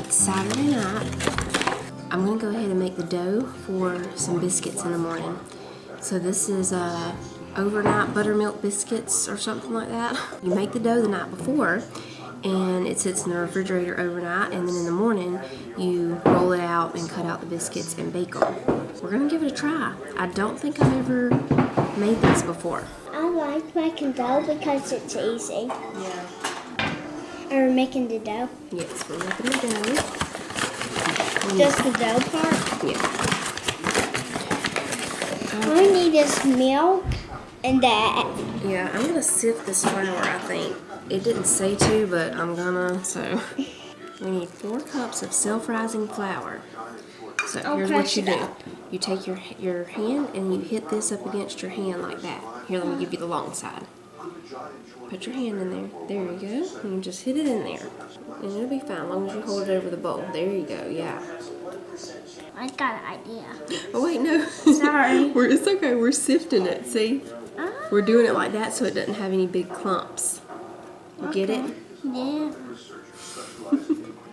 It's Saturday night. I'm gonna go ahead and make the dough for some biscuits in the morning. So this is overnight buttermilk biscuits or something like that. You make the dough the night before and it sits in the refrigerator overnight, and then in the morning you roll it out and cut out the biscuits and bake them. We're gonna give it a try. I don't think I've ever made this before. I like making dough because it's easy. Yeah. Are we making the dough? Yes, we're making the dough. Just the dough part? Yeah. All we need is milk and that. Yeah, I'm gonna sift this flour, I think. It didn't say to, but I'm gonna, so. We need 4 cups of self-rising flour. So here's what you do. You take your hand and you hit this up against your hand like that. Here, let me give you the long side. Put your hand in there. There you go. And you just hit it in there. And it'll be fine as long as you hold it over the bowl. There you go, yeah. I got an idea. Oh wait, no. Sorry. It's okay, we're sifting it, see? We're doing it like that so it doesn't have any big clumps. You get it? Yeah.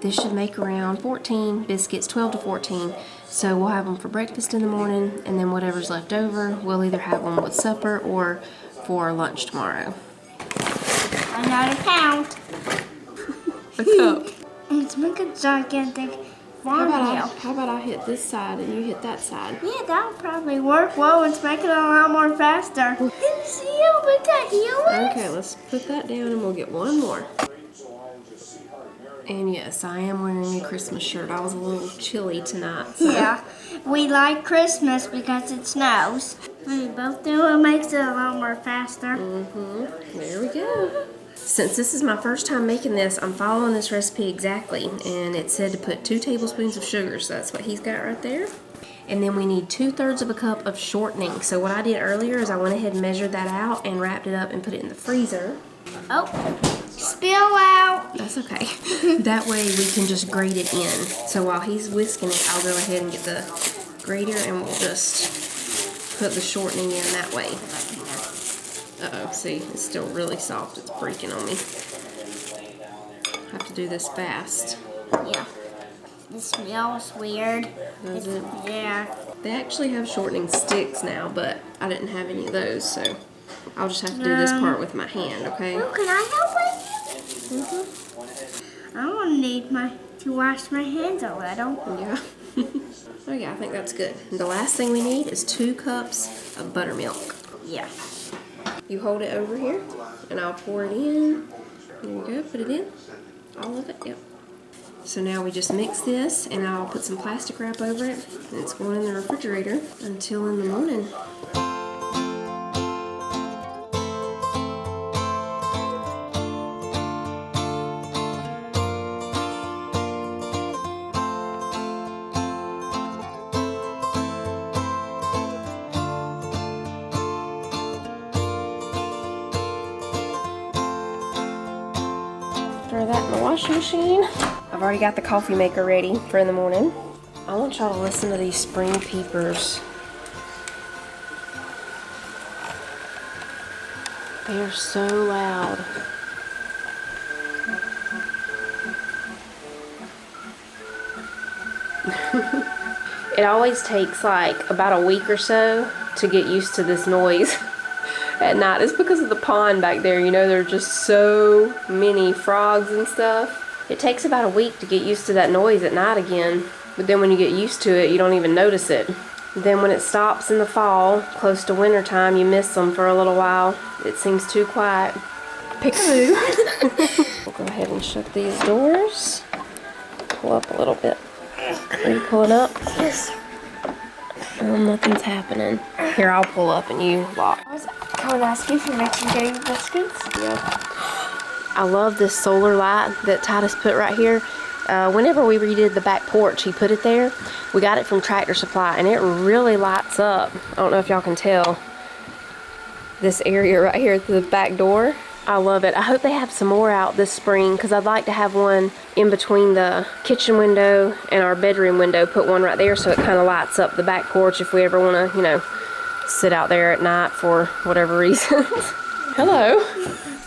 This should make around 14 biscuits, 12 to 14. So we'll have them for breakfast in the morning, and then whatever's left over, we'll either have them with supper or for lunch tomorrow. Another pound. A cup. Let's make a gigantic farm hill. How about I hit this side and you hit that side? Yeah, that'll probably work well. Let's make it a lot more faster. See how big that hill is? Okay, let's put that down and we'll get one more. And yes, I am wearing a Christmas shirt. I was a little chilly tonight. So. Yeah, we like Christmas because it snows. We both do it, makes it a lot more faster. There we go. Since this is my first time making this, I'm following this recipe exactly. And it said to put 2 tablespoons of sugar, so that's what he's got right there. And then we need 2/3 of a cup of shortening. So what I did earlier is I went ahead and measured that out and wrapped it up and put it in the freezer. Oh, spill out. That's okay. That way we can just grate it in. So while he's whisking it, I'll go ahead and get the grater and we'll just put the shortening in that way. Uh-oh, see, it's still really soft. It's breaking on me. I have to do this fast. Yeah. It smells weird. Does it? Yeah. They actually have shortening sticks now, but I didn't have any of those, so I'll just have to do this part with my hand, okay? Oh, can I help with you? I don't need to wash my hands a little. Yeah. Oh yeah, I think that's good. And the last thing we need is 2 cups of buttermilk. Yeah. You hold it over here, and I'll pour it in. There you go, put it in. All of it, yep. So now we just mix this, and I'll put some plastic wrap over it, and it's going in the refrigerator until in the morning. Throw that in the washing machine. I've already got the coffee maker ready for in the morning. I want y'all to listen to these spring peepers. They are so loud. It always takes like about a week or so to get used to this noise. At night. It's because of the pond back there, you know, there are just so many frogs and stuff. It takes about a week to get used to that noise at night again, but then when you get used to it, you don't even notice it. Then when it stops in the fall, close to winter time, you miss them for a little while. It seems too quiet. Peekaboo. We'll go ahead and shut these doors. Pull up a little bit. Are you pulling up? Yes. Nothing's happening. Here, I'll pull up and you lock. I would ask you if you're making gravy biscuits. Yep. I love this solar light that Titus put right here. Whenever we redid the back porch, he put it there. We got it from Tractor Supply, and it really lights up. I don't know if y'all can tell. This area right here at the back door. I love it. I hope they have some more out this spring, because I'd like to have one in between the kitchen window and our bedroom window. Put one right there so it kind of lights up the back porch if we ever want to, you know, sit out there at night for whatever reasons. Hello.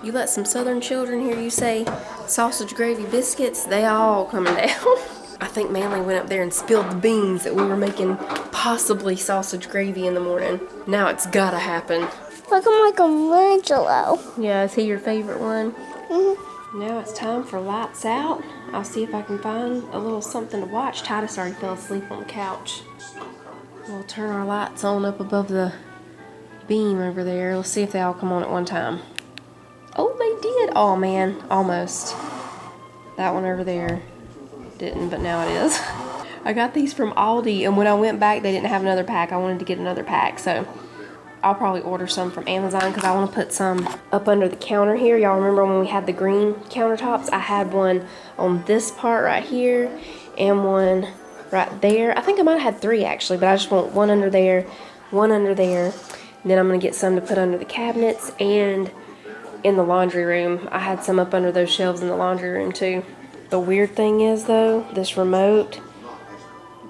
You let some southern children hear you say sausage gravy biscuits, they all coming down. I think Manly went up there and spilled the beans that we were making possibly sausage gravy in the morning. Now it's gotta happen. Look, I'm like a Michelangelo. Yeah, is he your favorite one? Mm-hmm. Now it's time for lights out. I'll see if I can find a little something to watch. Titus already fell asleep on the couch. We'll turn our lights on up above the beam over there. Let's see if they all come on at one time. Oh, they did. Oh man, almost. That one over there didn't, but now it is. I got these from Aldi, and when I went back, they didn't have another pack. I wanted to get another pack, so I'll probably order some from Amazon because I want to put some up under the counter here. Y'all remember when we had the green countertops? I had one on this part right here and one right there. I think I might have had 3 actually, but I just want one under there, one under there. And then I'm going to get some to put under the cabinets and in the laundry room. I had some up under those shelves in the laundry room too. The weird thing is though, this remote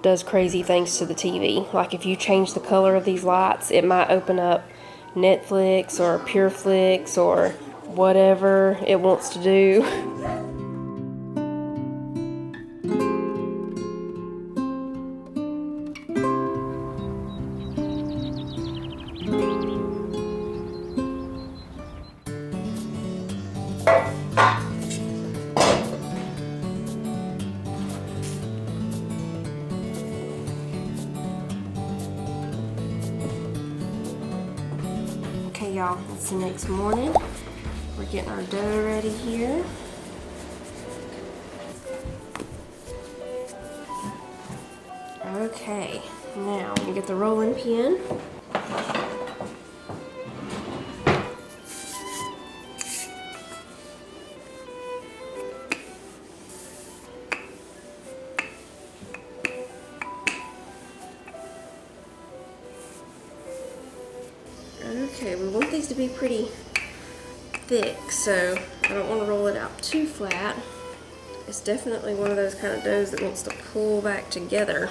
does crazy things to the TV. Like if you change the color of these lights, it might open up Netflix or PureFlix or whatever it wants to do. Okay, y'all, it's the next morning. We're getting our dough ready here. Okay, now we get the rolling pin. Okay, we want these to be pretty thick, so I don't want to roll it out too flat. It's definitely one of those kind of doughs that wants to pull back together,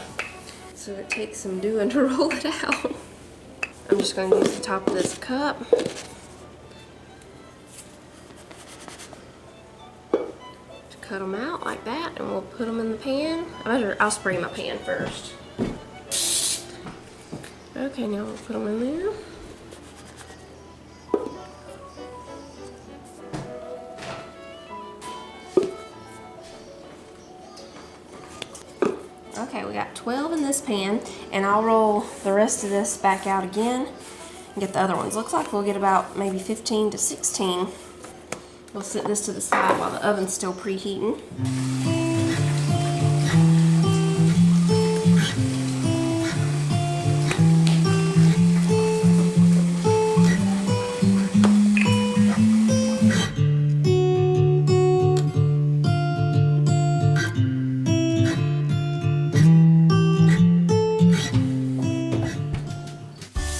so it takes some doing to roll it out. I'm just going to use the top of this cup to cut them out like that, and we'll put them in the pan. I'll spray my pan first. Okay, now we'll put them in there. Okay, we got 12 in this pan, and I'll roll the rest of this back out again and get the other ones. Looks like we'll get about maybe 15 to 16. We'll set this to the side while the oven's still preheating.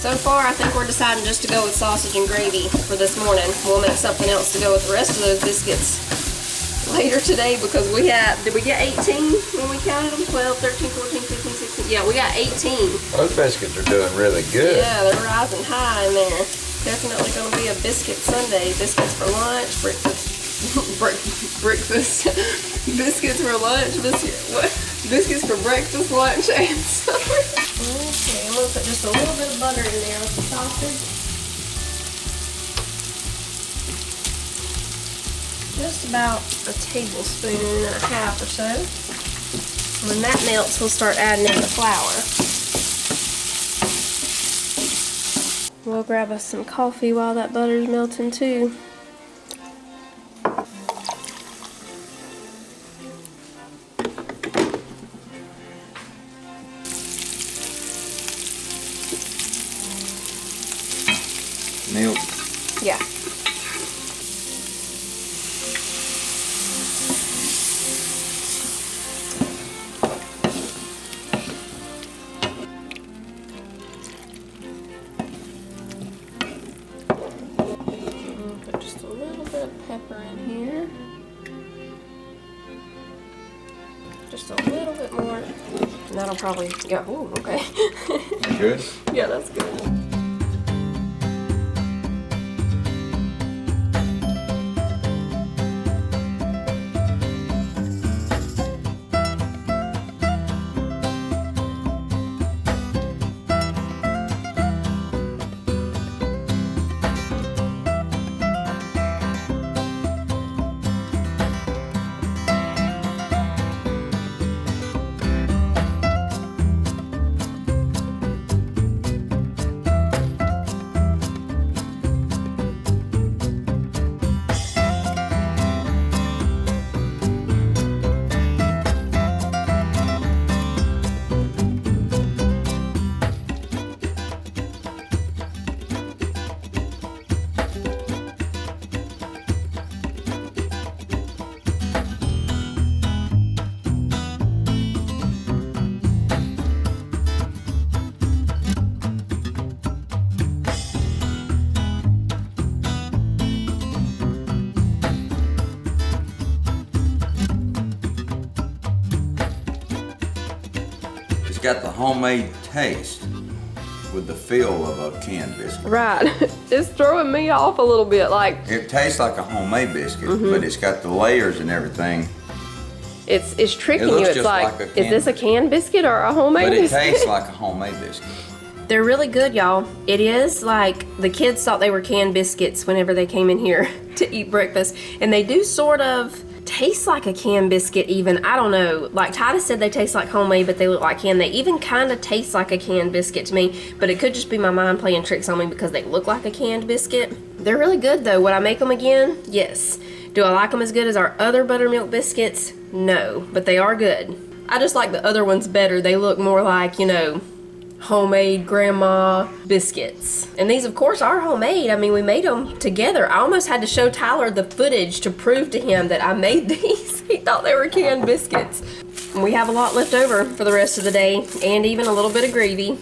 So far, I think we're deciding just to go with sausage and gravy for this morning. We'll make something else to go with the rest of those biscuits later today because we had, did we get 18 when we counted them? 12, 13, 14, 15, 16. Yeah, we got 18. Those biscuits are doing really good. Yeah, they're rising high in there. Definitely going to be a biscuit Sunday. Biscuits for lunch, breakfast, biscuits for lunch, biscuits for breakfast, lunch, and supper. Okay, I'm going to put just a little bit of butter in there with the sausage. Just about a tablespoon and a half or so. When that melts, we'll start adding in the flour. We'll grab us some coffee while that butter's melting too. Milk. Yeah. Put just a little bit of pepper in here. Just a little bit more. And that'll probably, yeah, ooh, okay. Good? Yeah, that's good. got the homemade taste with the feel of a canned biscuit. Right. It's throwing me off a little bit. Like, It tastes like a homemade biscuit, but it's got the layers and everything. it's tricking It looks you. It's just like, like a is this a canned biscuit or a homemade But it biscuit? tastes like a homemade biscuit. They're really good, y'all. It is like the kids thought they were canned biscuits whenever they came in here to eat breakfast. And they do sort of taste like a canned biscuit even. I don't know. Like Titus said they taste like homemade, but they look like canned. They even kind of taste like a canned biscuit to me. But it could just be my mind playing tricks on me because they look like a canned biscuit. They're really good though. Would I make them again? Yes. Do I like them as good as our other buttermilk biscuits? No. But they are good. I just like the other ones better. They look more like, you know, homemade grandma biscuits. And these of course are homemade. I mean, we made them together. I almost had to show Tyler the footage to prove to him that I made these. He thought they were canned biscuits. And we have a lot left over for the rest of the day and even a little bit of gravy.